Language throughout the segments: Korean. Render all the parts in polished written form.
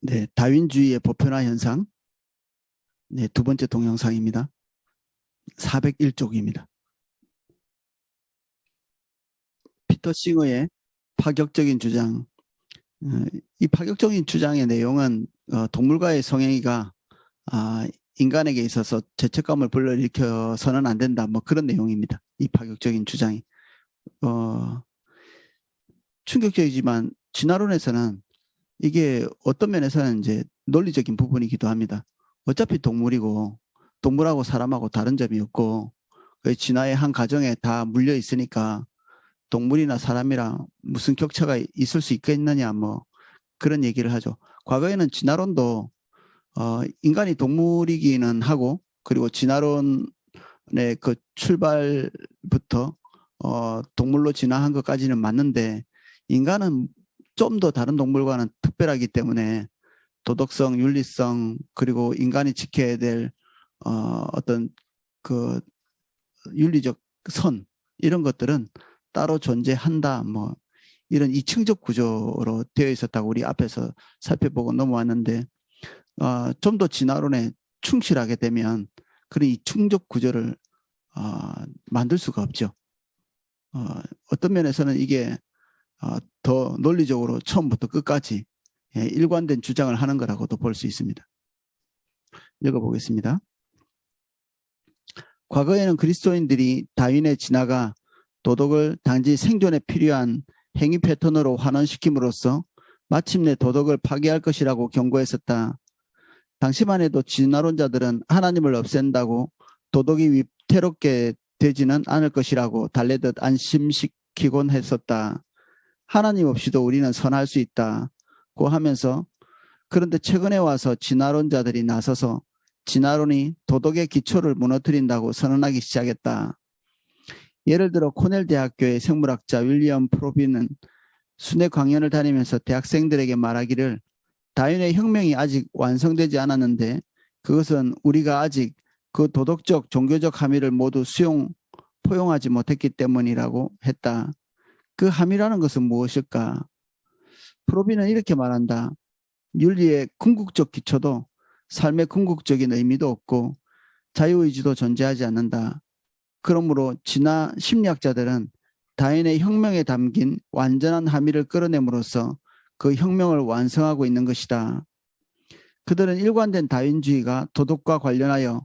네, 다윈주의의 보편화 현상. 네, 두 번째 동영상입니다. 401쪽입니다. 피터 싱어의 파격적인 주장. 이 파격적인 주장의 내용은 동물과의 성행위가 인간에게 있어서 죄책감을 불러일으켜서는 안 된다. 뭐 그런 내용입니다. 이 파격적인 주장이. 충격적이지만 진화론에서는 이게 어떤 면에서는 이제 논리적인 부분이기도 합니다. 어차피 동물이고 동물하고 사람하고 다른 점이 없고 진화의 한 과정에 다 물려 있으니까 동물이나 사람이랑 무슨 격차가 있을 수 있겠느냐 뭐 그런 얘기를 하죠. 과거에는 진화론도 인간이 동물이기는 하고 그리고 진화론의 그 출발부터 동물로 진화한 것까지는 맞는데 인간은 좀 더 다른 동물과는 특별하기 때문에 도덕성, 윤리성 그리고 인간이 지켜야 될 어떤 그 윤리적 선 이런 것들은 따로 존재한다. 뭐 이런 이층적 구조로 되어 있었다고 우리 앞에서 살펴보고 넘어왔는데 좀 더 진화론에 충실하게 되면 그런 이층적 구조를 만들 수가 없죠. 어떤 면에서는 이게 더 논리적으로 처음부터 끝까지 일관된 주장을 하는 거라고도 볼 수 있습니다. 읽어보겠습니다. 과거에는 그리스도인들이 다윈의 진화가 도덕을 단지 생존에 필요한 행위 패턴으로 환원시킴으로써 마침내 도덕을 파괴할 것이라고 경고했었다. 당시만 해도 진화론자들은 하나님을 없앤다고 도덕이 위태롭게 되지는 않을 것이라고 달래듯 안심시키곤 했었다. 하나님 없이도 우리는 선할 수 있다고 하면서 그런데 최근에 와서 진화론자들이 나서서 진화론이 도덕의 기초를 무너뜨린다고 선언하기 시작했다. 예를 들어 코넬 대학교의 생물학자 윌리엄 프로빈은 순회 강연을 다니면서 대학생들에게 말하기를 다윈의 혁명이 아직 완성되지 않았는데 그것은 우리가 아직 그 도덕적 종교적 함의를 모두 포용하지 못했기 때문이라고 했다. 그 함의라는 것은 무엇일까? 프로빈은 이렇게 말한다. 윤리의 궁극적 기초도 삶의 궁극적인 의미도 없고 자유의지도 존재하지 않는다. 그러므로 진화 심리학자들은 다윈의 혁명에 담긴 완전한 함의를 끌어냄으로써 그 혁명을 완성하고 있는 것이다. 그들은 일관된 다윈주의가 도덕과 관련하여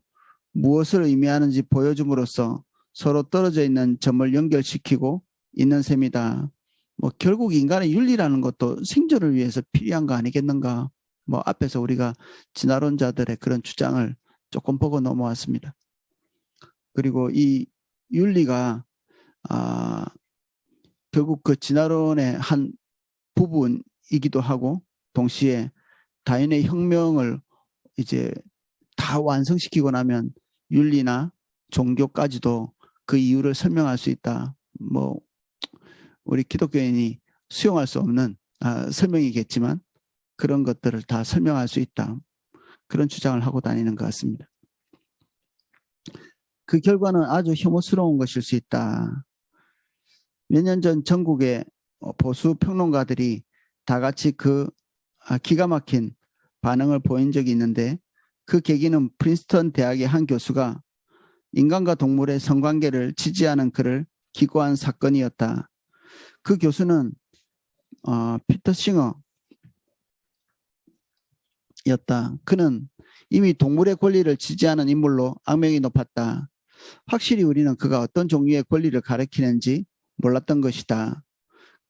무엇을 의미하는지 보여줌으로써 서로 떨어져 있는 점을 연결시키고 있는 셈이다. 뭐 결국 인간의 윤리라는 것도 생존을 위해서 필요한 거 아니겠는가. 뭐 앞에서 우리가 진화론자들의 그런 주장을 조금 보고 넘어왔습니다. 그리고 이 윤리가 결국 그 진화론의 한 부분이기도 하고 동시에 다윈의 혁명을 이제 다 완성시키고 나면 윤리나 종교까지도 그 이유를 설명할 수 있다. 뭐 우리 기독교인이 수용할 수 없는 설명이겠지만 그런 것들을 다 설명할 수 있다. 그런 주장을 하고 다니는 것 같습니다. 그 결과는 아주 혐오스러운 것일 수 있다. 몇 년 전 전국의 보수 평론가들이 다 같이 그 기가 막힌 반응을 보인 적이 있는데 그 계기는 프린스턴 대학의 한 교수가 인간과 동물의 성관계를 지지하는 글을 기고한 사건이었다. 그 교수는 피터 싱어였다. 그는 이미 동물의 권리를 지지하는 인물로 악명이 높았다. 확실히 우리는 그가 어떤 종류의 권리를 가리키는지 몰랐던 것이다.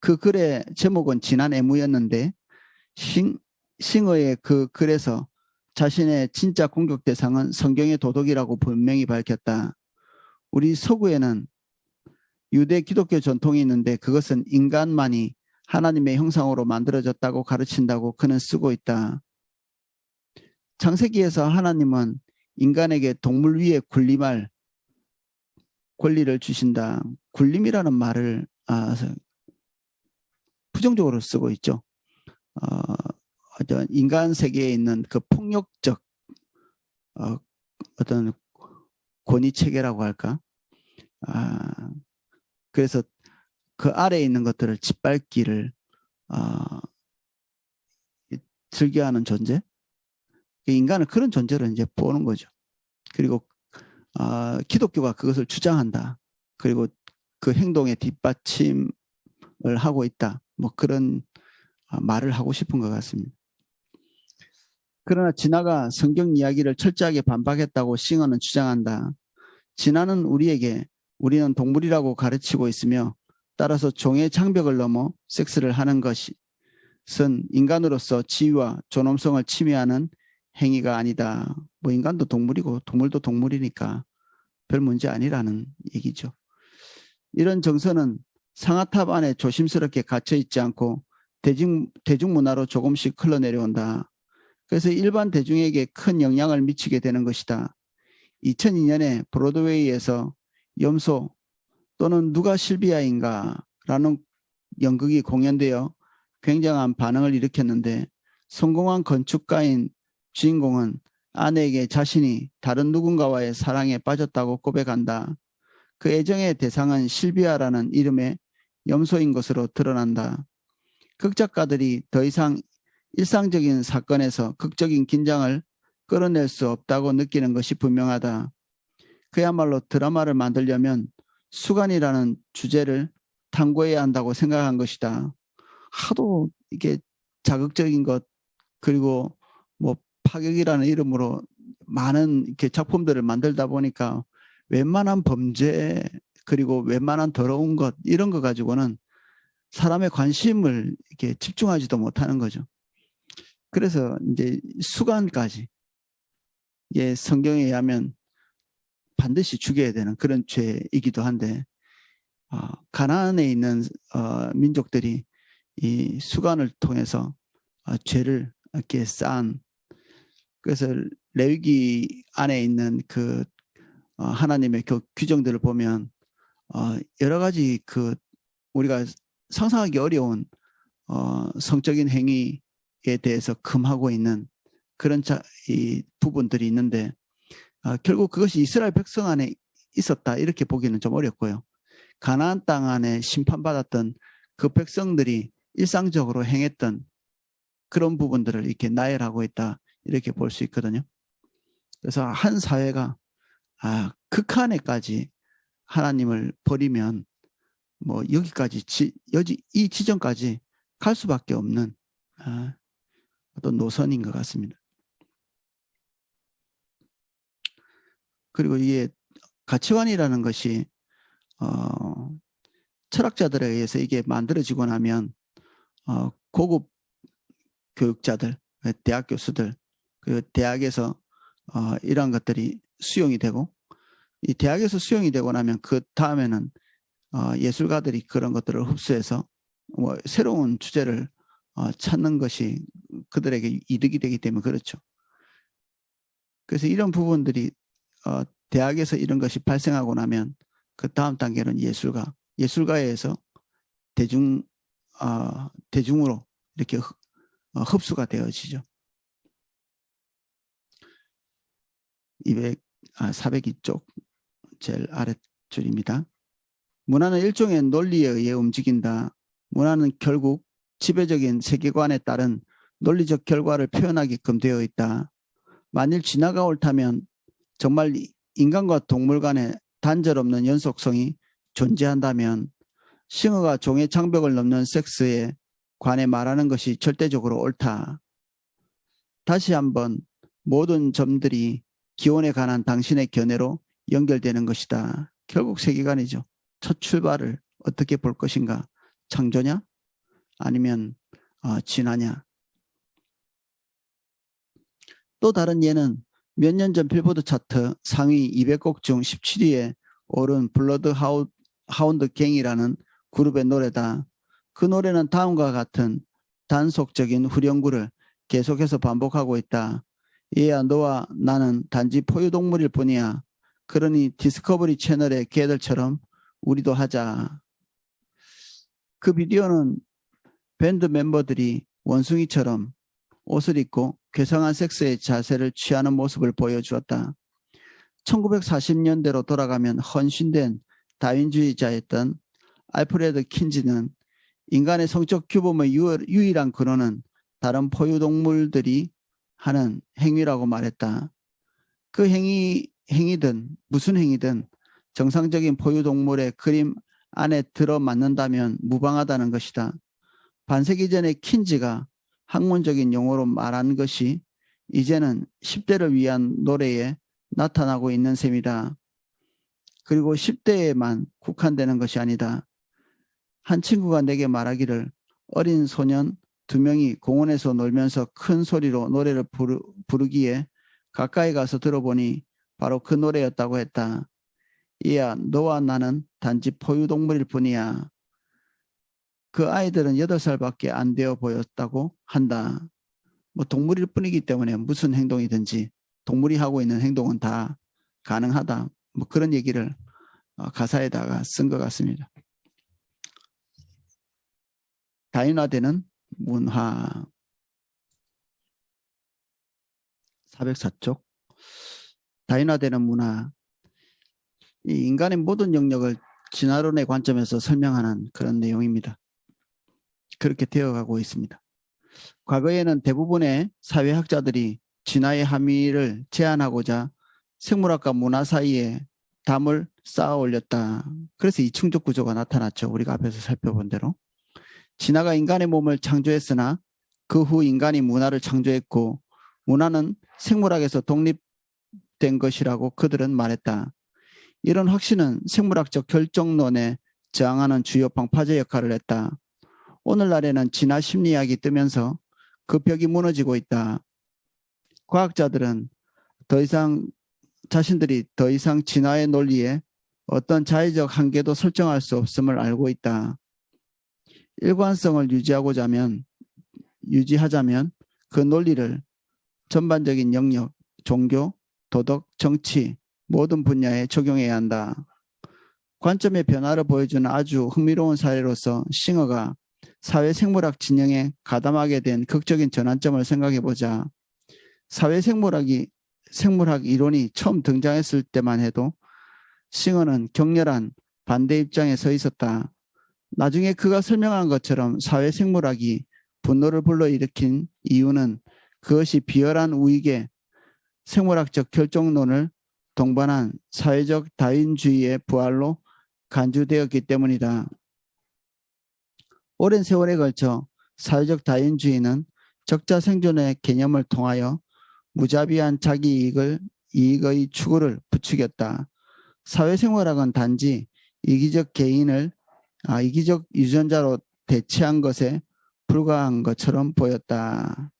그 글의 제목은 진한 애무였는데 싱어의 그 글에서 자신의 진짜 공격 대상은 성경의 도덕이라고 분명히 밝혔다. 우리 서구에는 유대 기독교 전통이 있는데 그것은 인간만이 하나님의 형상으로 만들어졌다고 가르친다고 그는 쓰고 있다. 창세기에서 하나님은 인간에게 동물 위에 군림할 권리를 주신다. 군림이라는 말을 부정적으로 쓰고 있죠. 인간 세계에 있는 그 폭력적 어떤 권위 체계라고 할까? 그래서 그 아래에 있는 것들을 짓밟기를 즐겨하는 존재. 인간은 그런 존재로 이제 보는 거죠. 그리고 기독교가 그것을 주장한다. 그리고 그 행동에 뒷받침을 하고 있다. 뭐 그런 말을 하고 싶은 것 같습니다. 그러나 진화가 성경 이야기를 철저하게 반박했다고 싱어는 주장한다. 진화는 우리는 동물이라고 가르치고 있으며 따라서 종의 장벽을 넘어 섹스를 하는 것은 인간으로서 지위와 존엄성을 침해하는 행위가 아니다. 뭐 인간도 동물이고 동물도 동물이니까 별 문제 아니라는 얘기죠. 이런 정서는 상아탑 안에 조심스럽게 갇혀 있지 않고 대중문화로 조금씩 흘러내려온다. 그래서 일반 대중에게 큰 영향을 미치게 되는 것이다. 2002년에 브로드웨이에서 염소 또는 누가 실비아인가 라는 연극이 공연되어 굉장한 반응을 일으켰는데 성공한 건축가인 주인공은 아내에게 자신이 다른 누군가와의 사랑에 빠졌다고 고백한다. 그 애정의 대상은 실비아라는 이름의 염소인 것으로 드러난다. 극작가들이 더 이상 일상적인 사건에서 극적인 긴장을 끌어낼 수 없다고 느끼는 것이 분명하다. 그야말로 드라마를 만들려면 수간이라는 주제를 탐구해야 한다고 생각한 것이다. 하도 이게 자극적인 것 그리고 뭐 파격이라는 이름으로 많은 이렇게 작품들을 만들다 보니까 웬만한 범죄 그리고 웬만한 더러운 것 이런 거 가지고는 사람의 관심을 이렇게 집중하지도 못하는 거죠. 그래서 이제 수간까지 성경에 의하면 반드시 죽여야 되는 그런 죄이기도 한데 가나안에 있는 민족들이 이 수간을 통해서 죄를 이렇게 쌓은 그래서 레위기 안에 있는 그 하나님의 그 규정들을 보면 여러 가지 그 우리가 상상하기 어려운 성적인 행위에 대해서 금하고 있는 그런 이 부분들이 있는데 결국 그것이 이스라엘 백성 안에 있었다 이렇게 보기는 좀 어렵고요. 가나안 땅 안에 심판받았던 그 백성들이 일상적으로 행했던 그런 부분들을 이렇게 나열하고 있다 이렇게 볼 수 있거든요. 그래서 한 사회가 극한에까지 하나님을 버리면 뭐 여기까지 이 지점까지 갈 수밖에 없는 어떤 노선인 것 같습니다. 그리고 이게 가치관이라는 것이 철학자들에 의해서 이게 만들어지고 나면 고급 교육자들, 대학 교수들, 그 대학에서 이러한 것들이 수용이 되고 이 대학에서 수용이 되고 나면 그 다음에는 예술가들이 그런 것들을 흡수해서 뭐 새로운 주제를 찾는 것이 그들에게 이득이 되기 때문에 그렇죠. 그래서 이런 부분들이 대학에서 이런 것이 발생하고 나면 그 다음 단계는 예술가에서 대중으로 이렇게 흡수가 되어지죠. 402쪽 제일 아랫줄입니다. 문화는 일종의 논리에 의해 움직인다. 문화는 결국 지배적인 세계관에 따른 논리적 결과를 표현하게끔 되어 있다. 만일 진화가 옳다면 정말 인간과 동물 간의 단절없는 연속성이 존재한다면 싱어가 종의 장벽을 넘는 섹스에 관해 말하는 것이 절대적으로 옳다. 다시 한번 모든 점들이 기원에 관한 당신의 견해로 연결되는 것이다. 결국 세계관이죠. 첫 출발을 어떻게 볼 것인가? 창조냐? 아니면 진화냐? 또 다른 예는 몇 년 전 빌보드 차트 상위 200곡 중 17위에 오른 블러드 하운드 갱이라는 그룹의 노래다. 그 노래는 다음과 같은 단속적인 후렴구를 계속해서 반복하고 있다. 얘야 너와 나는 단지 포유동물일 뿐이야. 그러니 디스커버리 채널의 개들처럼 우리도 하자. 그 비디오는 밴드 멤버들이 원숭이처럼 옷을 입고 괴상한 섹스의 자세를 취하는 모습을 보여주었다. 1940년대로 돌아가면 헌신된 다윈주의자였던 알프레드 킨즈는 인간의 성적 규범의 유일한 근원은 다른 포유동물들이 하는 행위라고 말했다. 그 행위든 무슨 행위든 정상적인 포유동물의 그림 안에 들어맞는다면 무방하다는 것이다. 반세기 전에 킨즈가 학문적인 용어로 말한 것이 이제는 10대를 위한 노래에 나타나고 있는 셈이다. 그리고 10대에만 국한되는 것이 아니다. 한 친구가 내게 말하기를 어린 소년 2명이 공원에서 놀면서 큰 소리로 노래를 부르기에 가까이 가서 들어보니 바로 그 노래였다고 했다. 이야, 너와 나는 단지 포유동물일 뿐이야. 그 아이들은 8살밖에 안 되어 보였다고 한다. 뭐 동물일 뿐이기 때문에 무슨 행동이든지 동물이 하고 있는 행동은 다 가능하다. 뭐 그런 얘기를 가사에다가 쓴 것 같습니다. 다인화되는 문화. 404쪽. 다인화되는 문화. 이 인간의 모든 영역을 진화론의 관점에서 설명하는 그런 내용입니다. 그렇게 되어가고 있습니다. 과거에는 대부분의 사회학자들이 진화의 함의를 제안하고자 생물학과 문화 사이에 담을 쌓아 올렸다. 그래서 이충족 구조가 나타났죠. 우리가 앞에서 살펴본 대로. 진화가 인간의 몸을 창조했으나 그 후 인간이 문화를 창조했고 문화는 생물학에서 독립된 것이라고 그들은 말했다. 이런 확신은 생물학적 결정론에 저항하는 주요 방파제 역할을 했다. 오늘날에는 진화 심리학이 뜨면서 그 벽이 무너지고 있다. 과학자들은 자신들이 더 이상 진화의 논리에 어떤 자의적 한계도 설정할 수 없음을 알고 있다. 일관성을 유지하자면 그 논리를 전반적인 영역, 종교, 도덕, 정치 모든 분야에 적용해야 한다. 관점의 변화를 보여주는 아주 흥미로운 사례로서 싱어가 사회생물학 진영에 가담하게 된 극적인 전환점을 생각해보자. 사회생물학 이론이 처음 등장했을 때만 해도 싱어는 격렬한 반대 입장에 서 있었다. 나중에 그가 설명한 것처럼 사회생물학이 분노를 불러일으킨 이유는 그것이 비열한 우익의 생물학적 결정론을 동반한 사회적 다윈주의의 부활로 간주되었기 때문이다. 오랜 세월에 걸쳐 사회적 다윈주의는 적자 생존의 개념을 통하여 무자비한 자기 이익의 추구를 부추겼다. 사회생활학은 단지 이기적 유전자로 대체한 것에 불과한 것처럼 보였다.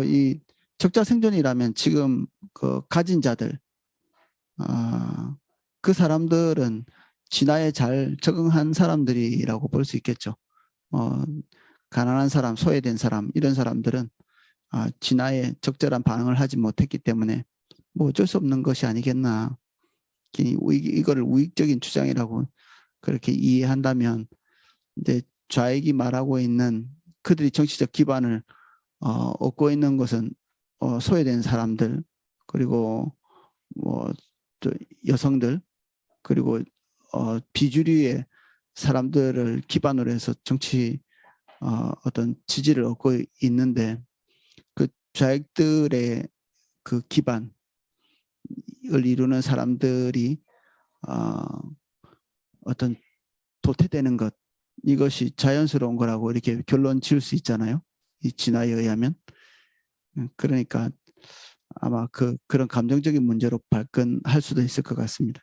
이 적자 생존이라면 지금 그 가진 자들, 그 사람들은 진화에 잘 적응한 사람들이라고 볼 수 있겠죠. 가난한 사람, 소외된 사람, 이런 사람들은 진화에 적절한 반응을 하지 못했기 때문에 뭐 어쩔 수 없는 것이 아니겠나. 이거를 우익적인 주장이라고 그렇게 이해한다면 이제 좌익이 말하고 있는 그들이 정치적 기반을 얻고 있는 것은 소외된 사람들, 그리고 여성들, 그리고 비주류의 사람들을 기반으로 해서 정치 어떤 지지를 얻고 있는데 그 좌익들의 그 기반을 이루는 사람들이 어떤 도태되는 것, 이것이 자연스러운 거라고 이렇게 결론 지을 수 있잖아요. 이 진화에 의하면. 그러니까 아마 그런 감정적인 문제로 발끈할 수도 있을 것 같습니다.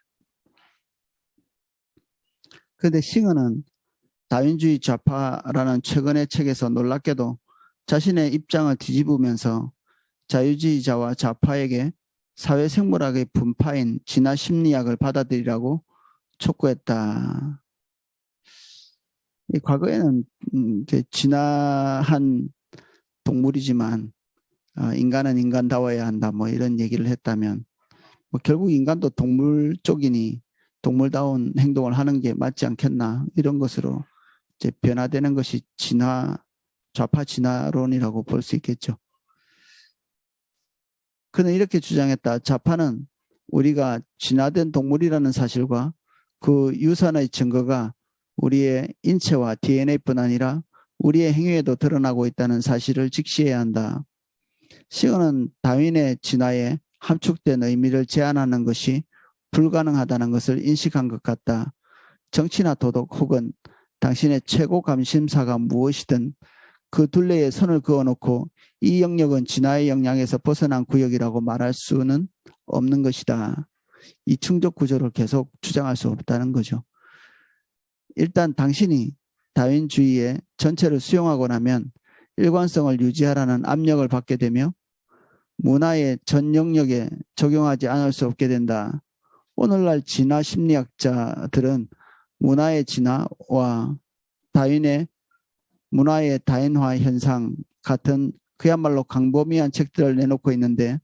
그런데 싱어는 다윈주의 좌파라는 최근의 책에서 놀랍게도 자신의 입장을 뒤집으면서 자유주의자와 좌파에게 사회생물학의 분파인 진화 심리학을 받아들이라고 촉구했다. 과거에는 이제 진화한 동물이지만 인간은 인간다워야 한다, 뭐 이런 얘기를 했다면 결국 인간도 동물 쪽이니 동물다운 행동을 하는 게 맞지 않겠나, 이런 것으로 이제 변화되는 것이 좌파 진화론이라고 볼 수 있겠죠. 그는 이렇게 주장했다. 좌파는 우리가 진화된 동물이라는 사실과 그 유산의 증거가 우리의 인체와 DNA뿐 아니라 우리의 행위에도 드러나고 있다는 사실을 직시해야 한다. 시어는 다윈의 진화에 함축된 의미를 제한하는 것이 불가능하다는 것을 인식한 것 같다. 정치나 도덕 혹은 당신의 최고 관심사가 무엇이든 그 둘레에 선을 그어놓고 이 영역은 진화의 영향에서 벗어난 구역이라고 말할 수는 없는 것이다. 이충족 구조를 계속 주장할 수 없다는 거죠. 일단 당신이 다윈주의의 전체를 수용하고 나면 일관성을 유지하라는 압력을 받게 되며 문화의 전 영역에 적용하지 않을 수 없게 된다. 오늘날 진화 심리학자들은 문화의 진화와 다윈의 문화의 다인화 현상 같은 그야말로 광범위한 책들을 내놓고 있는데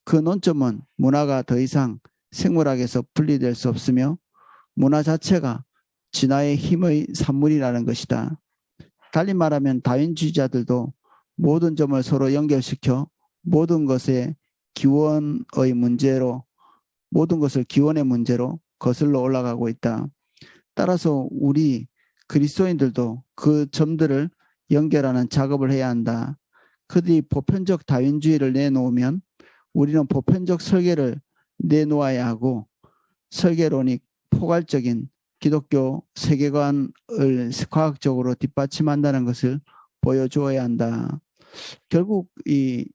그 논점은 문화가 더 이상 생물학에서 분리될 수 없으며 문화 자체가 진화의 힘의 산물이라는 것이다. 달리 말하면 다윈주의자들도 모든 점을 서로 연결시켜 모든 것의 기원의 문제로 모든 것을 기원의 문제로 거슬러 올라가고 있다. 따라서 우리 그리스도인들도 그 점들을 연결하는 작업을 해야 한다. 그들이 보편적 다윈주의를 내놓으면 우리는 보편적 설계를 내놓아야 하고 설계론이 포괄적인 기독교 세계관을 과학적으로 뒷받침한다는 것을 보여주어야 한다. 결국 이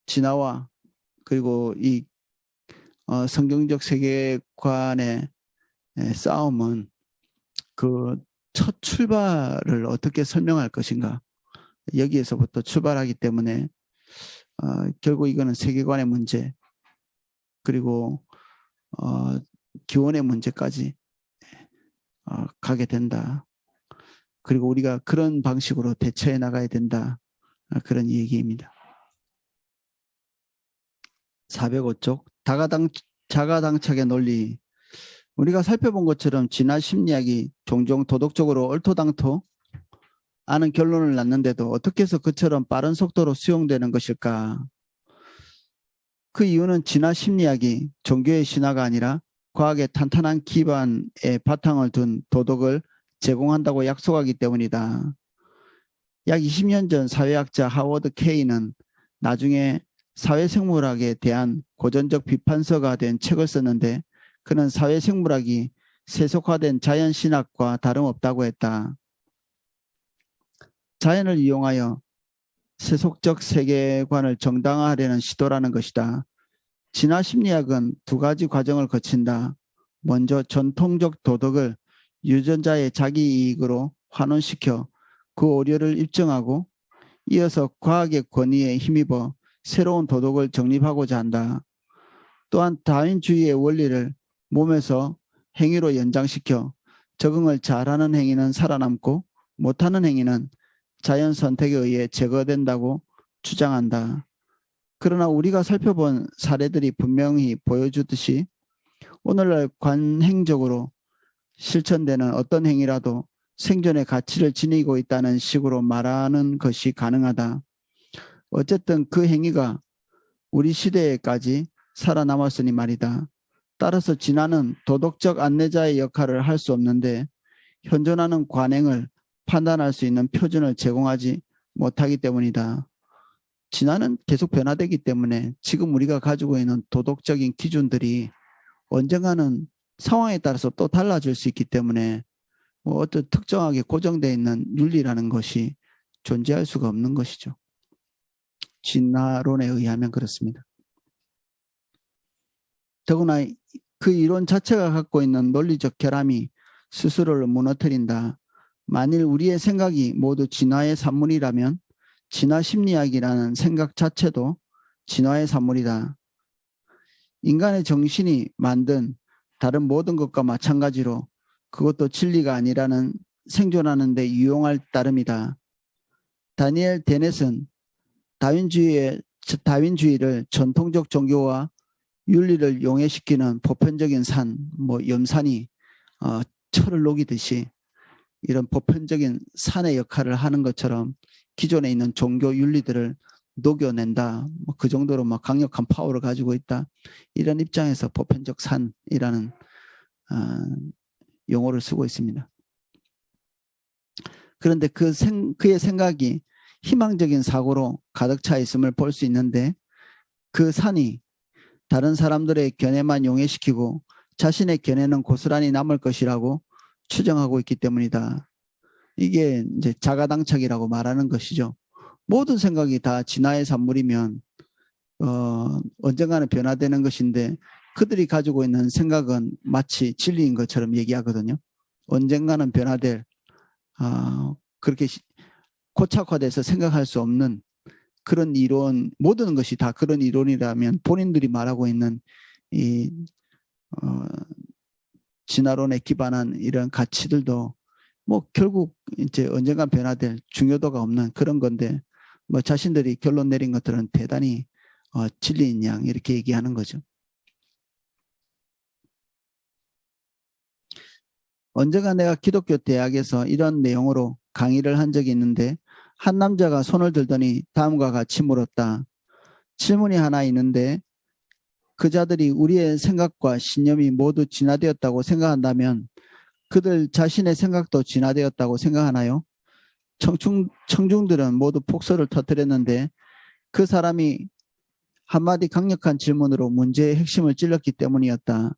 진화와 그리고 이 성경적 세계관의 싸움은 그 첫 출발을 어떻게 설명할 것인가 여기에서부터 출발하기 때문에 결국 이거는 세계관의 문제 그리고 기원의 문제까지 가게 된다. 그리고 우리가 그런 방식으로 대처해 나가야 된다. 그런 얘기입니다. 405쪽 자가당착의 논리. 우리가 살펴본 것처럼 진화 심리학이 종종 도덕적으로 얼토당토 않은 결론을 낳는데도 어떻게 해서 그처럼 빠른 속도로 수용되는 것일까? 그 이유는 진화 심리학이 종교의 신화가 아니라 과학의 탄탄한 기반에 바탕을 둔 도덕을 제공한다고 약속하기 때문이다. 약 20년 전 사회학자 하워드 케이는 나중에 사회생물학에 대한 고전적 비판서가 된 책을 썼는데 그는 사회생물학이 세속화된 자연신학과 다름없다고 했다. 자연을 이용하여 세속적 세계관을 정당화하려는 시도라는 것이다. 진화 심리학은 두 가지 과정을 거친다. 먼저 전통적 도덕을 유전자의 자기 이익으로 환원시켜 그 오류를 입증하고 이어서 과학의 권위에 힘입어 새로운 도덕을 정립하고자 한다. 또한 다윈주의의 원리를 몸에서 행위로 연장시켜 적응을 잘하는 행위는 살아남고 못하는 행위는 자연 선택에 의해 제거된다고 주장한다. 그러나 우리가 살펴본 사례들이 분명히 보여주듯이 오늘날 관행적으로 실천되는 어떤 행위라도 생존의 가치를 지니고 있다는 식으로 말하는 것이 가능하다. 어쨌든 그 행위가 우리 시대에까지 살아남았으니 말이다. 따라서 진화는 도덕적 안내자의 역할을 할 수 없는데 현존하는 관행을 판단할 수 있는 표준을 제공하지 못하기 때문이다. 진화는 계속 변화되기 때문에 지금 우리가 가지고 있는 도덕적인 기준들이 언젠가는 상황에 따라서 또 달라질 수 있기 때문에 뭐 어떤 특정하게 고정되어 있는 윤리라는 것이 존재할 수가 없는 것이죠. 진화론에 의하면 그렇습니다. 더구나 그 이론 자체가 갖고 있는 논리적 결함이 스스로를 무너뜨린다. 만일 우리의 생각이 모두 진화의 산물이라면 진화 심리학이라는 생각 자체도 진화의 산물이다. 인간의 정신이 만든 다른 모든 것과 마찬가지로 그것도 진리가 아니라는 생존하는 데 유용할 따름이다. 다니엘 데넷은 다윈주의를 전통적 종교와 윤리를 용해시키는 보편적인 산, 염산이 철을 녹이듯이 이런 보편적인 산의 역할을 하는 것처럼 기존에 있는 종교 윤리들을 녹여낸다. 그 정도로 강력한 파워를 가지고 있다. 이런 입장에서 보편적 산이라는 용어를 쓰고 있습니다. 그런데 그의 생각이 희망적인 사고로 가득 차 있음을 볼 수 있는데 그 산이 다른 사람들의 견해만 용해시키고 자신의 견해는 고스란히 남을 것이라고 추정하고 있기 때문이다. 이게 이제 자가당착이라고 말하는 것이죠. 모든 생각이 다 진화의 산물이면 언젠가는 변화되는 것인데 그들이 가지고 있는 생각은 마치 진리인 것처럼 얘기하거든요. 언젠가는 변화될 그렇게 고착화돼서 생각할 수 없는 그런 이론, 모든 것이 다 그런 이론이라면 본인들이 말하고 있는 이 진화론에 기반한 이런 가치들도 뭐 결국 이제 언젠가 변화될 중요도가 없는 그런 건데 뭐 자신들이 결론 내린 것들은 대단히 진리인 양 이렇게 얘기하는 거죠. 언젠가 내가 기독교 대학에서 이런 내용으로 강의를 한 적이 있는데 한 남자가 손을 들더니 다음과 같이 물었다. 질문이 하나 있는데 그 자들이 우리의 생각과 신념이 모두 진화되었다고 생각한다면 그들 자신의 생각도 진화되었다고 생각하나요? 청중들은 모두 폭소를 터뜨렸는데 그 사람이 한마디 강력한 질문으로 문제의 핵심을 찔렀기 때문이었다.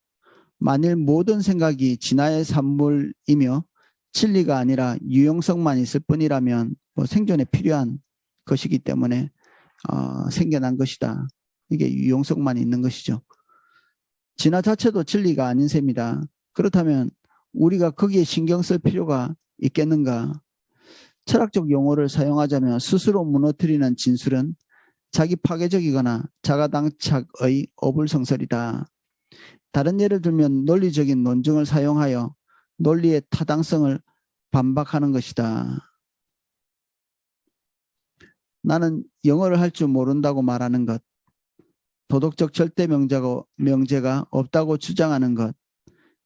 만일 모든 생각이 진화의 산물이며 진리가 아니라 유용성만 있을 뿐이라면 뭐 생존에 필요한 것이기 때문에 생겨난 것이다. 이게 유용성만 있는 것이죠. 진화 자체도 진리가 아닌 셈이다. 그렇다면 우리가 거기에 신경 쓸 필요가 있겠는가? 철학적 용어를 사용하자면 스스로 무너뜨리는 진술은 자기 파괴적이거나 자가당착의 어불성설이다. 다른 예를 들면 논리적인 논증을 사용하여 논리의 타당성을 반박하는 것이다. 나는 영어를 할 줄 모른다고 말하는 것, 도덕적 절대 명제가 없다고 주장하는 것,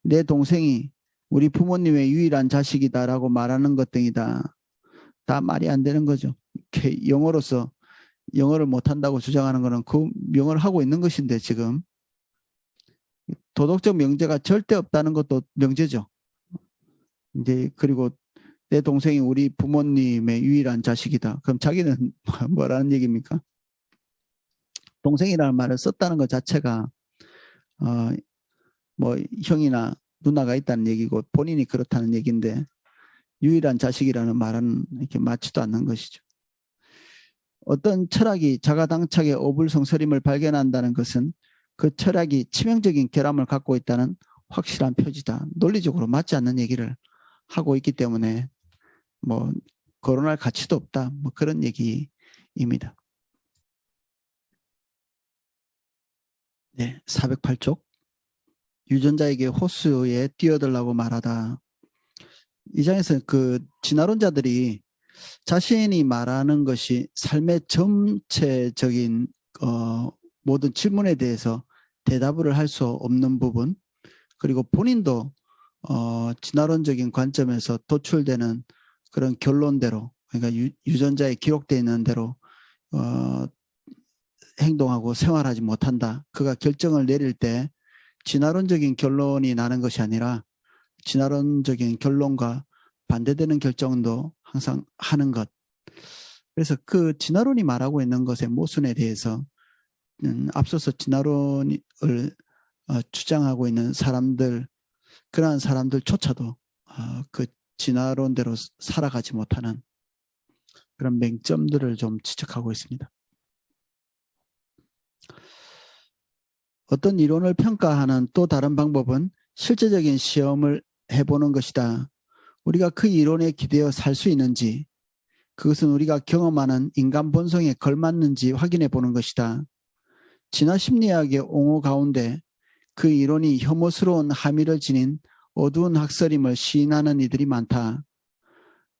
내 동생이 우리 부모님의 유일한 자식이다라고 말하는 것 등이다. 다 말이 안 되는 거죠. 영어로서 영어를 못한다고 주장하는 것은 그 영어를 하고 있는 것인데 지금 도덕적 명제가 절대 없다는 것도 명제죠. 이제 그리고 내 동생이 우리 부모님의 유일한 자식이다. 그럼 자기는 뭐라는 얘기입니까? 동생이라는 말을 썼다는 것 자체가 뭐 형이나 누나가 있다는 얘기고 본인이 그렇다는 얘기인데 유일한 자식이라는 말은 이렇게 맞지도 않는 것이죠. 어떤 철학이 자가당착의 어불성설임을 발견한다는 것은 그 철학이 치명적인 결함을 갖고 있다는 확실한 표지다. 논리적으로 맞지 않는 얘기를 하고 있기 때문에 뭐 거론할 가치도 없다. 뭐 그런 얘기입니다. 네, 408쪽. 유전자에게 호수에 뛰어들라고 말하다. 이 장에서 그 진화론자들이 자신이 말하는 것이 삶의 전체적인 모든 질문에 대해서 대답을 할 수 없는 부분, 그리고 본인도 진화론적인 관점에서 도출되는 그런 결론대로, 그러니까 유전자에 기록되어 있는 대로 행동하고 생활하지 못한다. 그가 결정을 내릴 때 진화론적인 결론이 나는 것이 아니라 진화론적인 결론과 반대되는 결정도 항상 하는 것. 그래서 그 진화론이 말하고 있는 것의 모순에 대해서 앞서서 진화론을 주장하고 있는 사람들, 그러한 사람들조차도 그 진화론대로 살아가지 못하는 그런 맹점들을 좀 지적하고 있습니다. 어떤 이론을 평가하는 또 다른 방법은 실제적인 시험을 해보는 것이다. 우리가 그 이론에 기대어 살 수 있는지, 그것은 우리가 경험하는 인간 본성에 걸맞는지 확인해 보는 것이다. 진화 심리학의 옹호 가운데 그 이론이 혐오스러운 함의를 지닌 어두운 학설임을 시인하는 이들이 많다.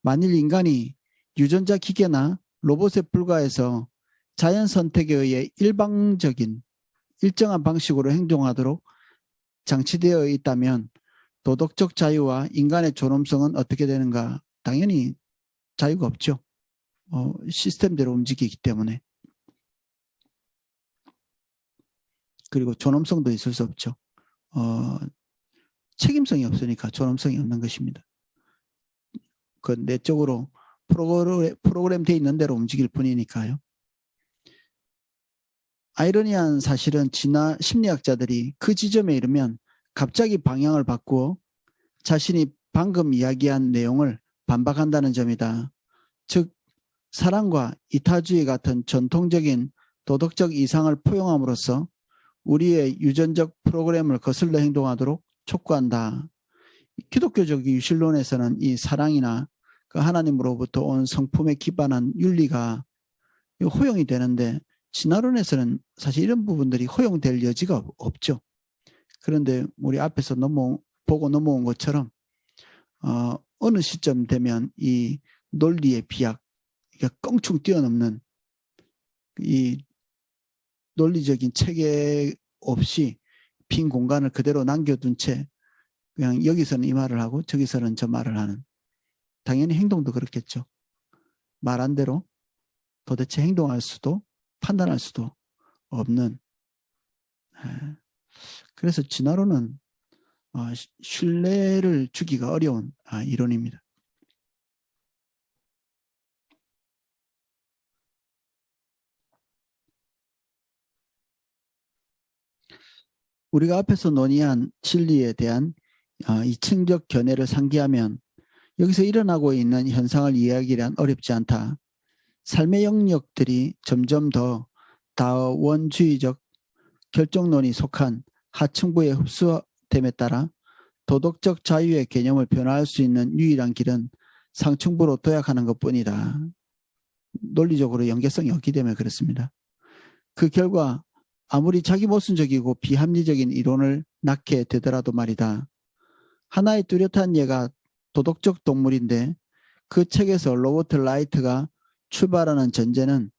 만일 인간이 유전자 기계나 로봇에 불과해서 자연 선택에 의해 일방적인 일정한 방식으로 행동하도록 장치되어 있다면 도덕적 자유와 인간의 존엄성은 어떻게 되는가? 당연히 자유가 없죠. 시스템대로 움직이기 때문에. 그리고 존엄성도 있을 수 없죠. 책임성이 없으니까 존엄성이 없는 것입니다. 그 내적으로 프로그램 돼 있는 대로 움직일 뿐이니까요. 아이러니한 사실은 진화 심리학자들이 그 지점에 이르면 갑자기 방향을 바꾸어 자신이 방금 이야기한 내용을 반박한다는 점이다. 즉 사랑과 이타주의 같은 전통적인 도덕적 이상을 포용함으로써 우리의 유전적 프로그램을 거슬러 행동하도록 촉구한다. 기독교적 유실론에서는 이 사랑이나 그 하나님으로부터 온 성품에 기반한 윤리가 허용이 되는데 진화론에서는 사실 이런 부분들이 허용될 여지가 없죠. 그런데 우리 앞에서 보고 넘어온 것처럼 어느 시점 되면 이 논리의 비약, 껑충 뛰어넘는 이 논리적인 체계 없이 빈 공간을 그대로 남겨둔 채 그냥 여기서는 이 말을 하고 저기서는 저 말을 하는, 당연히 행동도 그렇겠죠. 말한 대로 도대체 행동할 수도 판단할 수도 없는. 그래서 진화론은 신뢰를 주기가 어려운 이론입니다. 우리가 앞에서 논의한 진리에 대한 이층적 견해를 상기하면 여기서 일어나고 있는 현상을 이해하기란 어렵지 않다. 삶의 영역들이 점점 더 다원주의적 결정론이 속한 하층부에 흡수됨에 따라 도덕적 자유의 개념을 변화할 수 있는 유일한 길은 상층부로 도약하는 것뿐이다. 논리적으로 연계성이 없기 때문에 그렇습니다. 그 결과 아무리 자기 모순적이고 비합리적인 이론을 낳게 되더라도 말이다. 하나의 뚜렷한 예가 도덕적 동물인데 그 책에서 로버트 라이트가 출발하는 전제는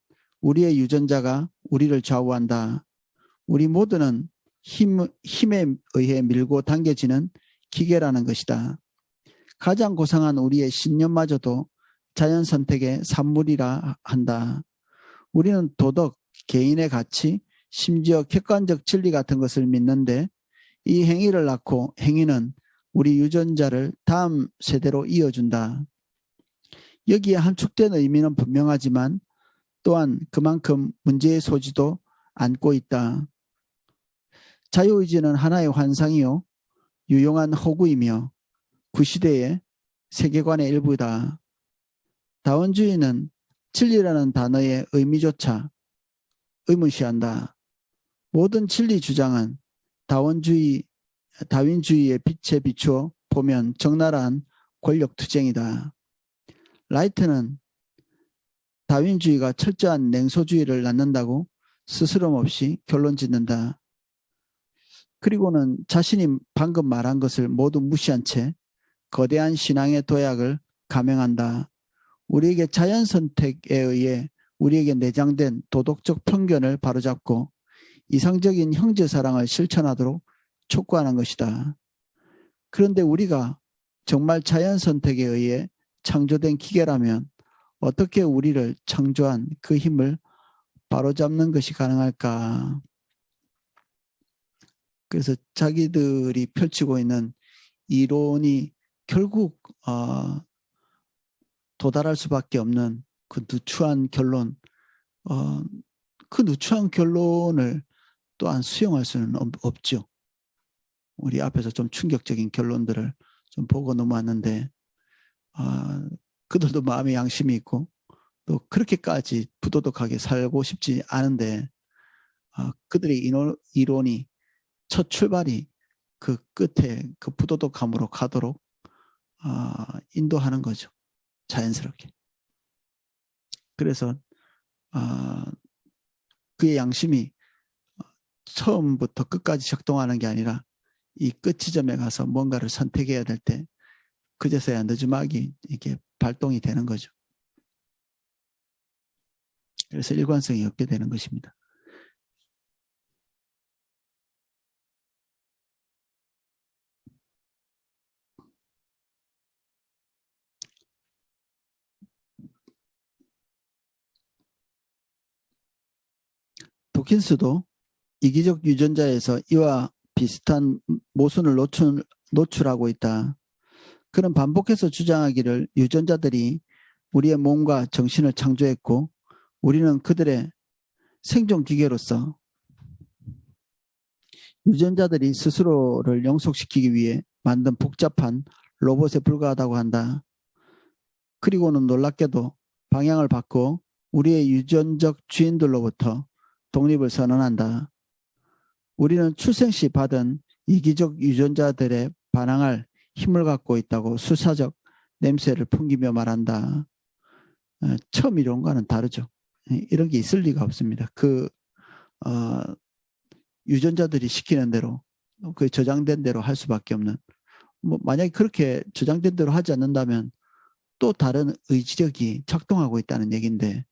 우리의 유전자가 우리를 좌우한다. 우리 모두는 힘에 의해 밀고 당겨지는 기계라는 것이다. 가장 고상한 우리의 신념마저도 자연 선택의 산물이라 한다. 우리는 도덕, 개인의 가치, 심지어 객관적 진리 같은 것을 믿는데 이 행위를 낳고 행위는 우리 유전자를 다음 세대로 이어준다. 여기에 함축된 의미는 분명하지만 또한 그만큼 문제의 소지도 안고 있다. 자유의지는 하나의 환상이요 유용한 허구이며 구시대의 세계관의 일부다. 다원주의는 진리라는 단어의 의미조차 의문시한다. 모든 진리 주장은 다윈주의의 빛에 비추어 보면 적나라한 권력투쟁이다. 라이트는 다윈주의가 철저한 냉소주의를 낳는다고 스스럼없이 결론짓는다. 그리고는 자신이 방금 말한 것을 모두 무시한 채 거대한 신앙의 도약을 감행한다. 우리에게 자연선택에 의해 우리에게 내장된 도덕적 편견을 바로잡고 이상적인 형제사랑을 실천하도록 촉구하는 것이다. 그런데 우리가 정말 자연선택에 의해 창조된 기계라면 어떻게 우리를 창조한 그 힘을 바로잡는 것이 가능할까? 그래서 자기들이 펼치고 있는 이론이 결국 도달할 수밖에 없는 그 누추한 결론, 그 누추한 결론을 또한 수용할 수는 없죠. 우리 앞에서 좀 충격적인 결론들을 좀 보고 넘어왔는데 그들도 마음의 양심이 있고 또 그렇게까지 부도덕하게 살고 싶지 않은데 그들의 이론이 첫 출발이 그 끝에 그 부도덕함으로 가도록 인도하는 거죠. 자연스럽게. 그래서 그의 양심이 처음부터 끝까지 작동하는 게 아니라 이 끝 지점에 가서 뭔가를 선택해야 될 때 그제서야 늦음하기 이게 발동이 되는 거죠. 그래서 일관성이 없게 되는 것입니다. 도킨스도 이기적 유전자에서 이와 비슷한 모순을 노출하고 있다. 그는 반복해서 주장하기를 유전자들이 우리의 몸과 정신을 창조했고 우리는 그들의 생존 기계로서 유전자들이 스스로를 영속시키기 위해 만든 복잡한 로봇에 불과하다고 한다. 그리고는 놀랍게도 방향을 바꿔 우리의 유전적 주인들로부터 독립을 선언한다. 우리는 출생 시 받은 이기적 유전자들에 반항할 힘을 갖고 있다고 수사적 냄새를 풍기며 말한다. 처음 이론과는 다르죠. 이런 게 있을 리가 없습니다. 유전자들이 시키는 대로 그 저장된 대로 할 수밖에 없는, 만약에 그렇게 저장된 대로 하지 않는다면 또 다른 의지력이 작동하고 있다는 얘기인데,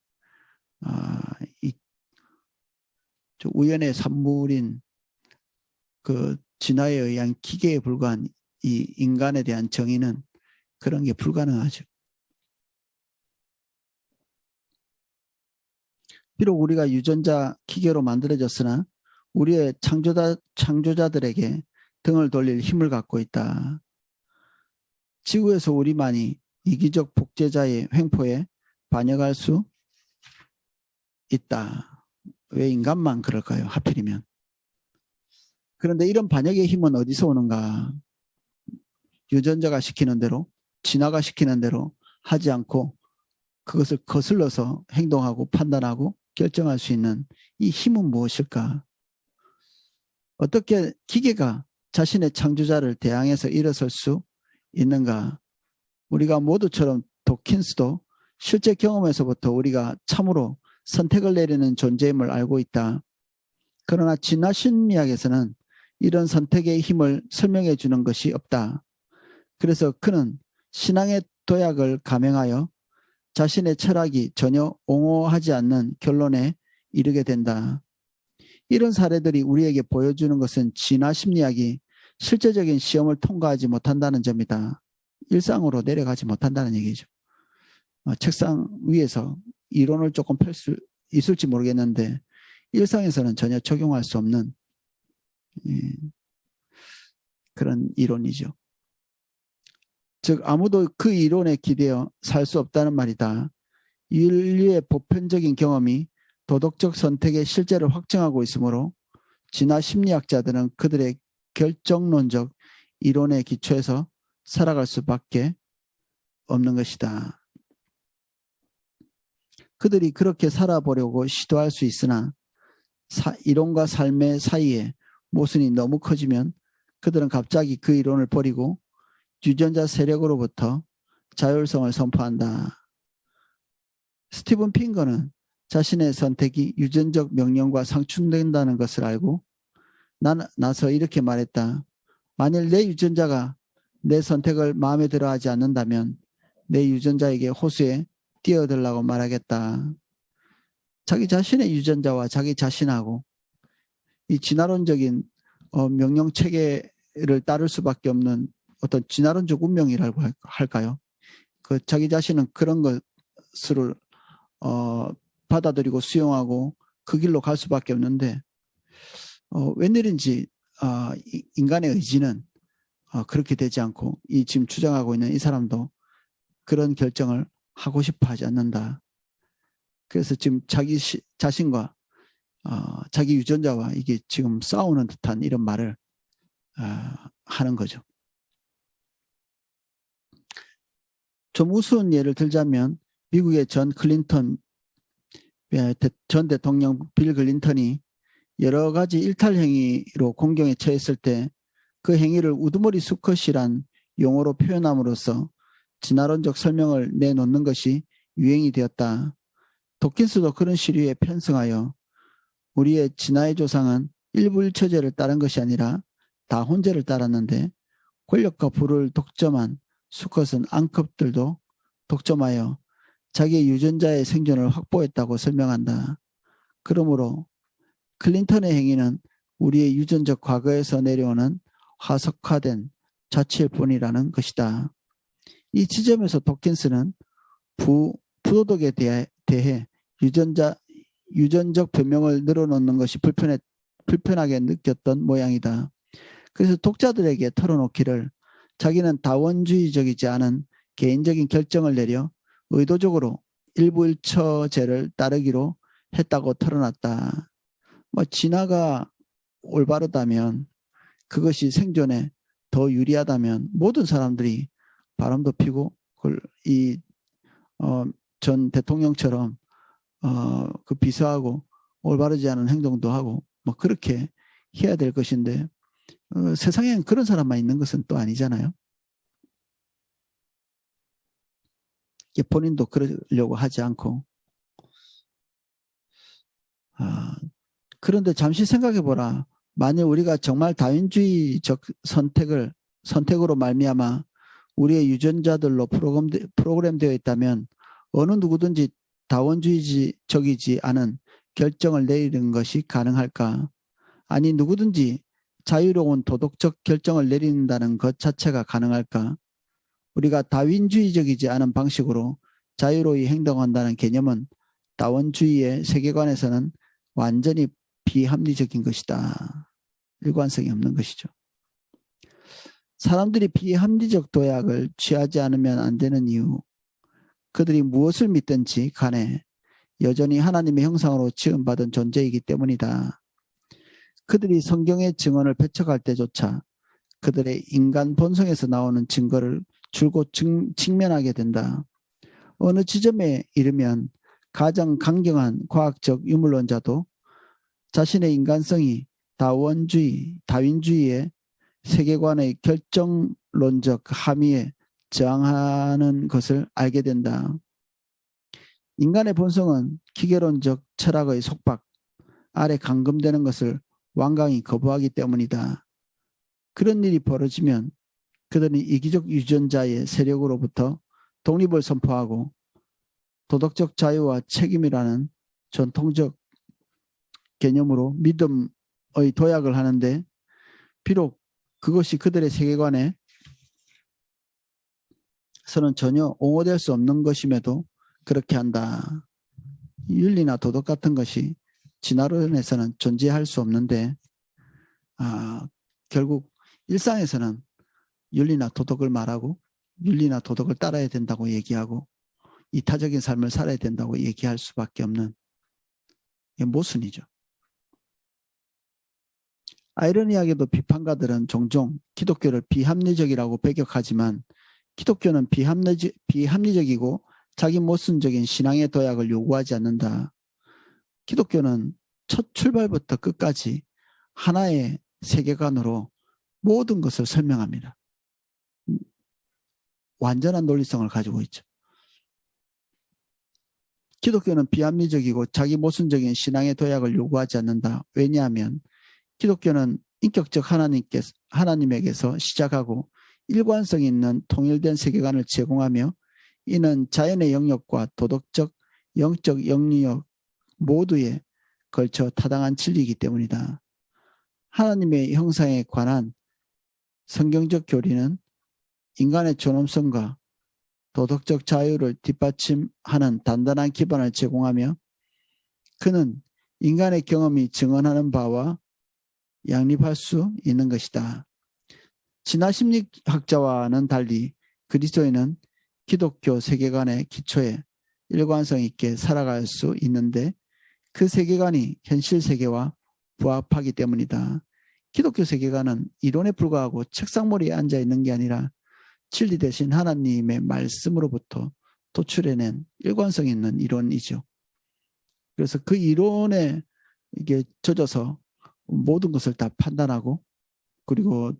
우연의 산물인 그 진화에 의한 기계에 불과한 이 인간에 대한 정의는 그런 게 불가능하죠. 비록 우리가 유전자 기계로 만들어졌으나 우리의 창조자들에게 등을 돌릴 힘을 갖고 있다. 지구에서 우리만이 이기적 복제자의 횡포에 반역할 수 있다. 왜 인간만 그럴까요? 하필이면. 그런데 이런 반역의 힘은 어디서 오는가? 유전자가 시키는 대로, 진화가 시키는 대로 하지 않고 그것을 거슬러서 행동하고 판단하고 결정할 수 있는 이 힘은 무엇일까? 어떻게 기계가 자신의 창조자를 대항해서 일어설 수 있는가? 우리가 모두처럼 도킨스도 실제 경험에서부터 우리가 참으로 선택을 내리는 존재임을 알고 있다. 그러나 진화 심리학에서는 이런 선택의 힘을 설명해 주는 것이 없다. 그래서 그는 신앙의 도약을 감행하여 자신의 철학이 전혀 옹호하지 않는 결론에 이르게 된다. 이런 사례들이 우리에게 보여주는 것은 진화 심리학이 실제적인 시험을 통과하지 못한다는 점이다. 일상으로 내려가지 못한다는 얘기죠. 책상 위에서 이론을 조금 펼 수 있을지 모르겠는데 일상에서는 전혀 적용할 수 없는 그런 이론이죠. 즉 아무도 그 이론에 기대어 살 수 없다는 말이다. 인류의 보편적인 경험이 도덕적 선택의 실제를 확증하고 있으므로 진화 심리학자들은 그들의 결정론적 이론에 기초해서 살아갈 수밖에 없는 것이다. 그들이 그렇게 살아보려고 시도할 수 있으나 이론과 삶의 사이에 모순이 너무 커지면 그들은 갑자기 그 이론을 버리고 유전자 세력으로부터 자율성을 선포한다. 스티븐 핑거는 자신의 선택이 유전적 명령과 상충된다는 것을 알고 나서 이렇게 말했다. 만일 내 유전자가 내 선택을 마음에 들어하지 않는다면 내 유전자에게 호수에 뛰어들라고 말하겠다. 자기 자신의 유전자와 자기 자신하고 이 진화론적인 명령 체계를 따를 수밖에 없는 어떤 진화론적 운명이라고 할까요? 그 자기 자신은 그런 것을 받아들이고 수용하고 그 길로 갈 수밖에 없는데 웬일인지 인간의 의지는 그렇게 되지 않고 이 지금 주장하고 있는 이 사람도 그런 결정을 하고 싶어 하지 않는다. 그래서 지금 자기 자신과 자기 유전자와 이게 지금 싸우는 듯한 이런 말을 하는 거죠. 좀 우스운 예를 들자면 미국의 전 대통령 빌 클린턴이 여러 가지 일탈 행위로 공경에 처했을 때 그 행위를 우두머리 수컷이란 용어로 표현함으로써 진화론적 설명을 내놓는 것이 유행이 되었다. 도킨스도 그런 시류에 편승하여 우리의 진화의 조상은 일부일처제를 따른 것이 아니라 다혼제를 따랐는데 권력과 부를 독점한 수컷은 앙컷들도 독점하여 자기의 유전자의 생존을 확보했다고 설명한다. 그러므로 클린턴의 행위는 우리의 유전적 과거에서 내려오는 화석화된 자취일 뿐이라는 것이다. 이 지점에서 도킨스는 부도덕에 대해 유전적 변명을 늘어놓는 것이 불편하게 느꼈던 모양이다. 그래서 독자들에게 털어놓기를 자기는 다원주의적이지 않은 개인적인 결정을 내려 의도적으로 일부 일처제를 따르기로 했다고 털어놨다. 뭐 진화가 올바르다면, 그것이 생존에 더 유리하다면 모든 사람들이 바람도 피고 전 대통령처럼 그 비서하고 올바르지 않은 행동도 하고 뭐 그렇게 해야 될 것인데, 세상엔 그런 사람만 있는 것은 또 아니잖아요. 본인도 그러려고 하지 않고. 그런데 잠시 생각해 보라. 만일 우리가 정말 다윈주의적 선택으로 말미암아 우리의 유전자들로 프로그램되어 있다면 어느 누구든지 다원주의적이지 않은 결정을 내리는 것이 가능할까? 아니, 누구든지 자유로운 도덕적 결정을 내린다는 것 자체가 가능할까? 우리가 다윈주의적이지 않은 방식으로 자유로이 행동한다는 개념은 다원주의의 세계관에서는 완전히 비합리적인 것이다. 일관성이 없는 것이죠. 사람들이 비합리적 도약을 취하지 않으면 안 되는 이유, 그들이 무엇을 믿든지 간에 여전히 하나님의 형상으로 지음받은 존재이기 때문이다. 그들이 성경의 증언을 배척할 때조차 그들의 인간 본성에서 나오는 증거를 줄곧 직면하게 된다. 어느 지점에 이르면 가장 강경한 과학적 유물론자도 자신의 인간성이 다윈주의의 세계관의 결정론적 함의에 저항하는 것을 알게 된다. 인간의 본성은 기계론적 철학의 속박 아래 감금되는 것을 완강히 거부하기 때문이다. 그런 일이 벌어지면 그들은 이기적 유전자의 세력으로부터 독립을 선포하고 도덕적 자유와 책임이라는 전통적 개념으로 믿음의 도약을 하는데, 비록 그것이 그들의 세계관에서는 전혀 옹호될 수 없는 것임에도 그렇게 한다. 윤리나 도덕 같은 것이 진화론에서는 존재할 수 없는데, 결국 일상에서는 윤리나 도덕을 말하고 윤리나 도덕을 따라야 된다고 얘기하고 이타적인 삶을 살아야 된다고 얘기할 수밖에 없는 모순이죠. 아이러니하게도 비판가들은 종종 기독교를 비합리적이라고 배격하지만 기독교는 비합리적이고 자기 모순적인 신앙의 도약을 요구하지 않는다. 기독교는 첫 출발부터 끝까지 하나의 세계관으로 모든 것을 설명합니다. 완전한 논리성을 가지고 있죠. 기독교는 비합리적이고 자기 모순적인 신앙의 도약을 요구하지 않는다. 왜냐하면 기독교는 인격적 하나님에게서 시작하고 일관성 있는 통일된 세계관을 제공하며 이는 자연의 영역과 도덕적, 영적 영역 모두에 걸쳐 타당한 진리이기 때문이다. 하나님의 형상에 관한 성경적 교리는 인간의 존엄성과 도덕적 자유를 뒷받침하는 단단한 기반을 제공하며 그는 인간의 경험이 증언하는 바와 양립할 수 있는 것이다. 진화심리학자와는 달리 그리스도인은 기독교 세계관의 기초에 일관성 있게 살아갈 수 있는데 그 세계관이 현실 세계와 부합하기 때문이다. 기독교 세계관은 이론에 불과하고 책상머리에 앉아 있는 게 아니라 진리 대신 하나님의 말씀으로부터 도출해낸 일관성 있는 이론이죠. 그래서 그 이론에 이게 젖어서 모든 것을 다 판단하고 그리고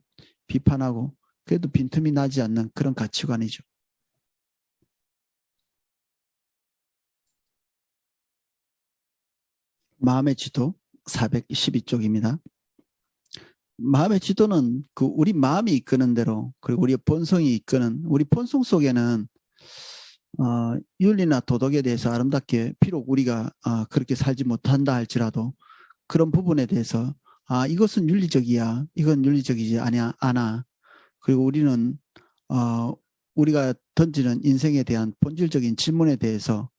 비판하고 그래도 빈틈이 나지 않는 그런 가치관이죠. 마음의 지도 412쪽입니다. 마음의 지도는 그 우리 마음이 이끄는 대로 그리고 우리의 본성이 이끄는 우리 본성 속에는 윤리나 도덕에 대해서 아름답게 비록 우리가 그렇게 살지 못한다 할지라도 그런 부분에 대해서 이것은 윤리적이야 이건 윤리적이지 않아 그리고 우리는 우리가 던지는 인생에 대한 본질적인 질문에 대해서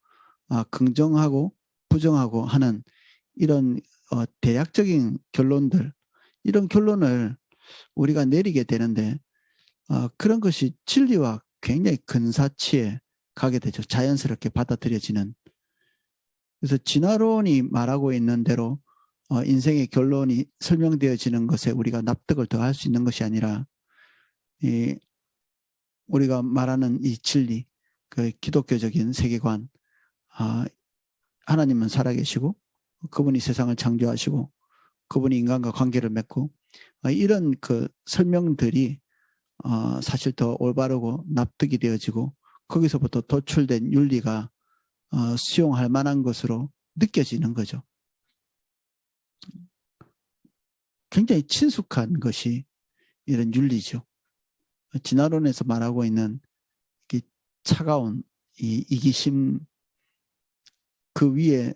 긍정하고 부정하고 하는 이런 대략적인 결론들 이런 결론을 우리가 내리게 되는데 그런 것이 진리와 굉장히 근사치에 가게 되죠. 자연스럽게 받아들여지는. 그래서 진화론이 말하고 있는 대로 인생의 결론이 설명되어지는 것에 우리가 납득을 더 할 수 있는 것이 아니라 우리가 말하는 이 진리, 그 기독교적인 세계관, 하나님은 살아계시고 그분이 세상을 창조하시고 그분이 인간과 관계를 맺고 이런 그 설명들이 사실 더 올바르고 납득이 되어지고 거기서부터 도출된 윤리가 수용할 만한 것으로 느껴지는 거죠. 굉장히 친숙한 것이 이런 윤리죠. 진화론에서 말하고 있는 차가운 이 이기심 그 위에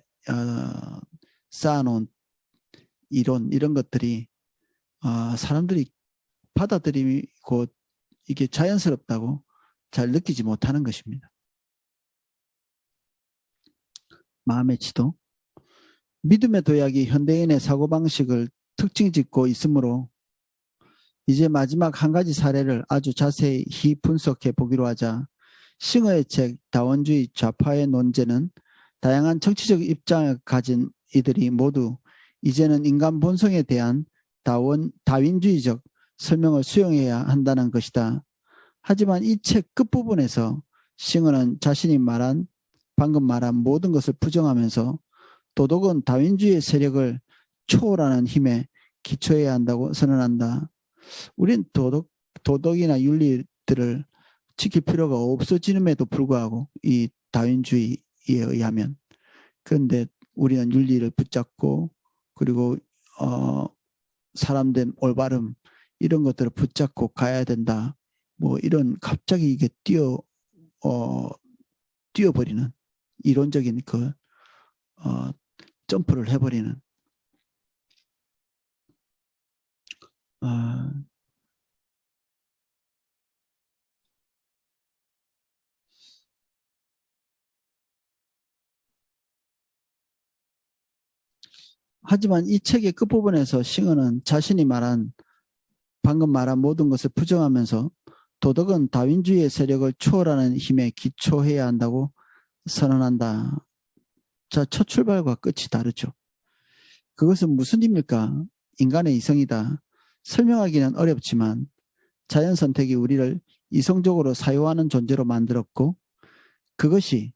쌓아놓은 이론 이런 것들이 사람들이 받아들이고 이게 자연스럽다고 잘 느끼지 못하는 것입니다. 마음의 지도. 믿음의 도약이 현대인의 사고방식을 특징 짓고 있으므로 이제 마지막 한 가지 사례를 아주 자세히 분석해 보기로 하자. 싱어의 책 다원주의 좌파의 논제는 다양한 정치적 입장을 가진 이들이 모두 이제는 인간 본성에 대한 다윈주의적 설명을 수용해야 한다는 것이다. 하지만 이 책 끝부분에서 싱어는 자신이 방금 말한 모든 것을 부정하면서 도덕은 다윈주의의 세력을 초월하는 힘에 기초해야 한다고 선언한다. 우린 도덕이나 윤리들을 지킬 필요가 없어짐에도 불구하고 이 다윈주의에 의하면 그런데 우리는 윤리를 붙잡고 그리고 사람된 올바름 이런 것들을 붙잡고 가야 된다. 뭐 이런 갑자기 이게 뛰어버리는 이론적인 그 점프를 해버리는 하지만 이 책의 끝부분에서 싱어는 자신이 방금 말한 모든 것을 부정하면서 도덕은 다윈주의의 세력을 초월하는 힘에 기초해야 한다고 선언한다. 자, 첫 출발과 끝이 다르죠. 그것은 무슨 의미입니까? 인간의 이성이다. 설명하기는 어렵지만 자연 선택이 우리를 이성적으로 사유하는 존재로 만들었고 그것이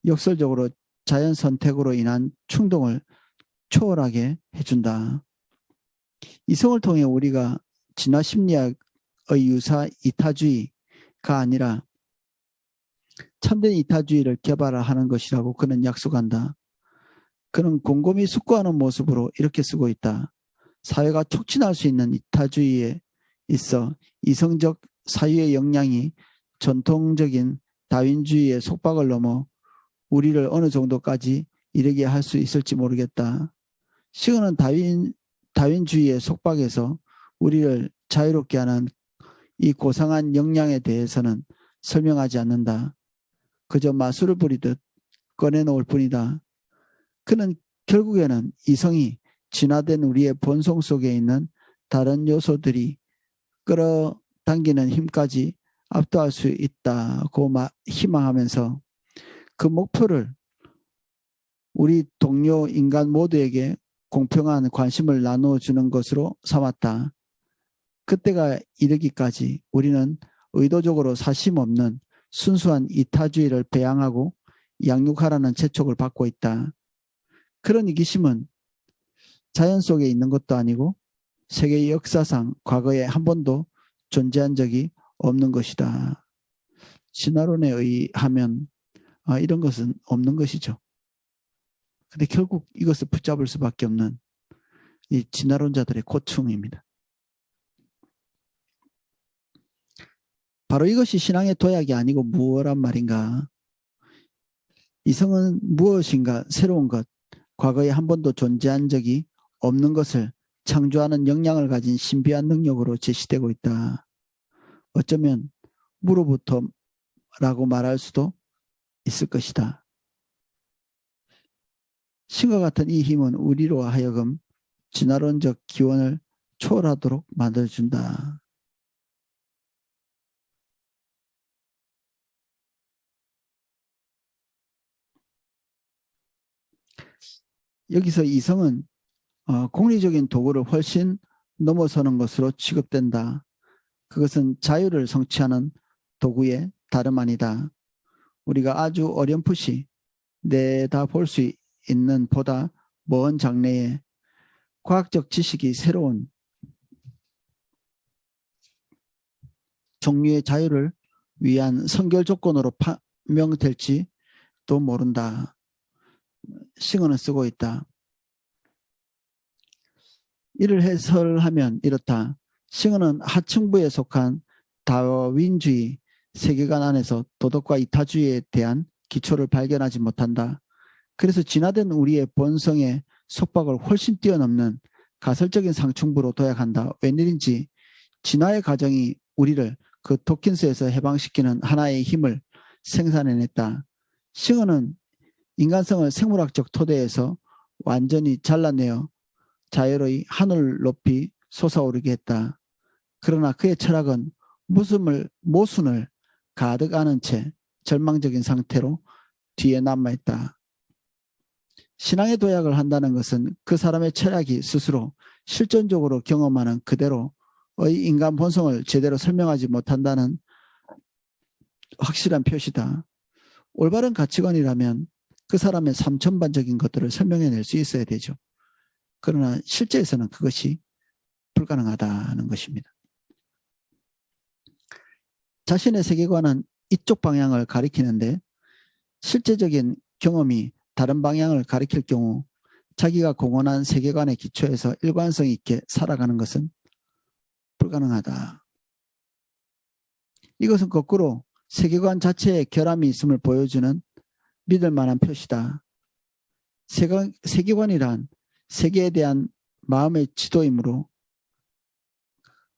역설적으로 자연 선택으로 인한 충동을 초월하게 해준다. 이성을 통해 우리가 진화 심리학의 유사 이타주의가 아니라 참된 이타주의를 개발하는 것이라고 그는 약속한다. 그는 곰곰이 숙고하는 모습으로 이렇게 쓰고 있다. 사회가 촉진할 수 있는 이타주의에 있어 이성적 사유의 역량이 전통적인 다윈주의의 속박을 넘어 우리를 어느 정도까지 이르게 할 수 있을지 모르겠다. 싱어는 다윈주의의 속박에서 우리를 자유롭게 하는 이 고상한 역량에 대해서는 설명하지 않는다. 그저 마술을 부리듯 꺼내놓을 뿐이다. 그는 결국에는 이성이 진화된 우리의 본성 속에 있는 다른 요소들이 끌어당기는 힘까지 압도할 수 있다고 희망하면서 그 목표를 우리 동료 인간 모두에게 공평한 관심을 나누어주는 것으로 삼았다. 그때가 이르기까지 우리는 의도적으로 사심 없는 순수한 이타주의를 배양하고 양육하라는 재촉을 받고 있다. 그런 이기심은 자연 속에 있는 것도 아니고 세계 역사상 과거에 한 번도 존재한 적이 없는 것이다. 진화론에 의하면 이런 것은 없는 것이죠. 근데 결국 이것을 붙잡을 수밖에 없는 이 진화론자들의 고충입니다. 바로 이것이 신앙의 도약이 아니고 무엇란 말인가? 이성은 무엇인가 새로운 것, 과거에 한 번도 존재한 적이 없는 것을 창조하는 역량을 가진 신비한 능력으로 제시되고 있다. 어쩌면 무로부터라고 말할 수도 있을 것이다. 신과 같은 이 힘은 우리로 하여금 진화론적 기원을 초월하도록 만들어준다. 여기서 이성은 공리적인 도구를 훨씬 넘어서는 것으로 취급된다. 그것은 자유를 성취하는 도구의 다름 아니다. 우리가 아주 어렴풋이 내다볼 수 있는 보다 먼 장래에 과학적 지식이 새로운 종류의 자유를 위한 선결 조건으로 파명될지도 모른다. 싱어는 쓰고 있다. 이를 해설하면 이렇다. 싱어는 하층부에 속한 다윈주의 세계관 안에서 도덕과 이타주의에 대한 기초를 발견하지 못한다. 그래서 진화된 우리의 본성의 속박을 훨씬 뛰어넘는 가설적인 상충부로 도약한다. 웬일인지 진화의 과정이 우리를 그 토킨스에서 해방시키는 하나의 힘을 생산해냈다. 싱어는 인간성을 생물학적 토대에서 완전히 잘라내어 자유로이 하늘 높이 솟아오르게 했다. 그러나 그의 철학은 모순을 가득 안은 채 절망적인 상태로 뒤에 남아있다. 신앙의 도약을 한다는 것은 그 사람의 철학이 스스로 실존적으로 경험하는 그대로의 인간 본성을 제대로 설명하지 못한다는 확실한 표시다. 올바른 가치관이라면 그 사람의 삼천반적인 것들을 설명해낼 수 있어야 되죠. 그러나 실제에서는 그것이 불가능하다는 것입니다. 자신의 세계관은 이쪽 방향을 가리키는데 실제적인 경험이 다른 방향을 가리킬 경우 자기가 공헌한 세계관의 기초에서 일관성 있게 살아가는 것은 불가능하다. 이것은 거꾸로 세계관 자체에 결함이 있음을 보여주는 믿을 만한 표시다. 세계관이란 세계에 대한 마음의 지도이므로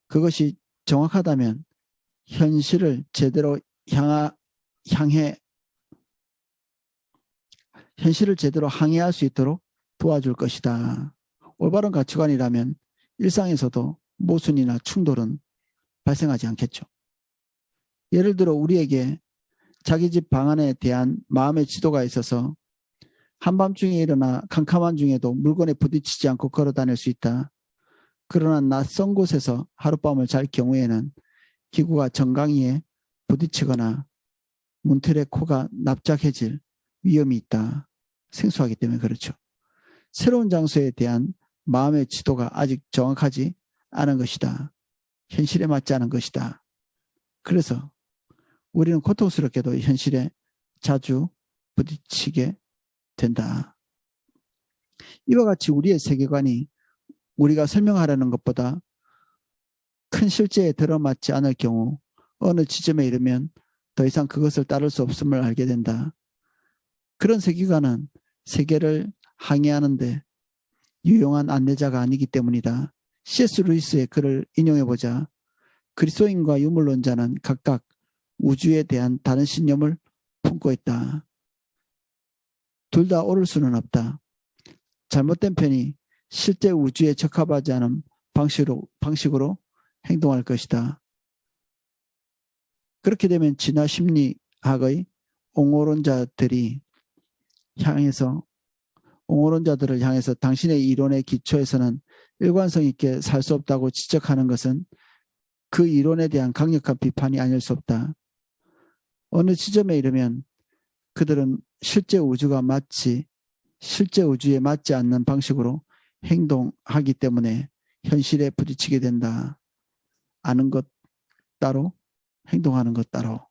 그것이 정확하다면 현실을 제대로 항해할 수 있도록 도와줄 것이다. 올바른 가치관이라면 일상에서도 모순이나 충돌은 발생하지 않겠죠. 예를 들어 우리에게 자기 집 방안에 대한 마음의 지도가 있어서 한밤중에 일어나 캄캄한 중에도 물건에 부딪히지 않고 걸어 다닐 수 있다. 그러나 낯선 곳에서 하룻밤을 잘 경우에는 기구가 정강이에 부딪히거나 문틀에 코가 납작해질 위험이 있다. 생소하기 때문에 그렇죠. 새로운 장소에 대한 마음의 지도가 아직 정확하지 않은 것이다. 현실에 맞지 않은 것이다. 그래서 우리는 고통스럽게도 현실에 자주 부딪히게 된다. 이와 같이 우리의 세계관이 우리가 설명하려는 것보다 큰 실제에 들어맞지 않을 경우 어느 지점에 이르면 더 이상 그것을 따를 수 없음을 알게 된다. 그런 세계관은 세계를 항해하는데 유용한 안내자가 아니기 때문이다. C.S. 루이스의 글을 인용해보자. 그리스도인과 유물론자는 각각 우주에 대한 다른 신념을 품고 있다. 둘 다 옳을 수는 없다. 잘못된 편이 실제 우주에 적합하지 않은 방식으로 행동할 것이다. 그렇게 되면 진화 심리학의 옹호론자들을 향해서 당신의 이론의 기초에서는 일관성 있게 살 수 없다고 지적하는 것은 그 이론에 대한 강력한 비판이 아닐 수 없다. 어느 지점에 이르면 그들은 실제 우주에 맞지 않는 방식으로 행동하기 때문에 현실에 부딪히게 된다. 아는 것 따로 행동하는 것 따로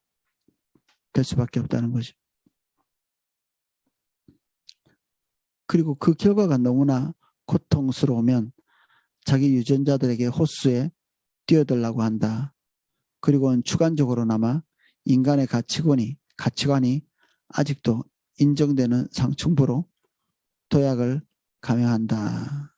될 수밖에 없다는 거죠. 그리고 그 결과가 너무나 고통스러우면 자기 유전자들에게 호수에 뛰어들라고 한다. 그리고는 주관적으로나마 인간의 가치관이 아직도 인정되는 상충부로 도약을 감행한다.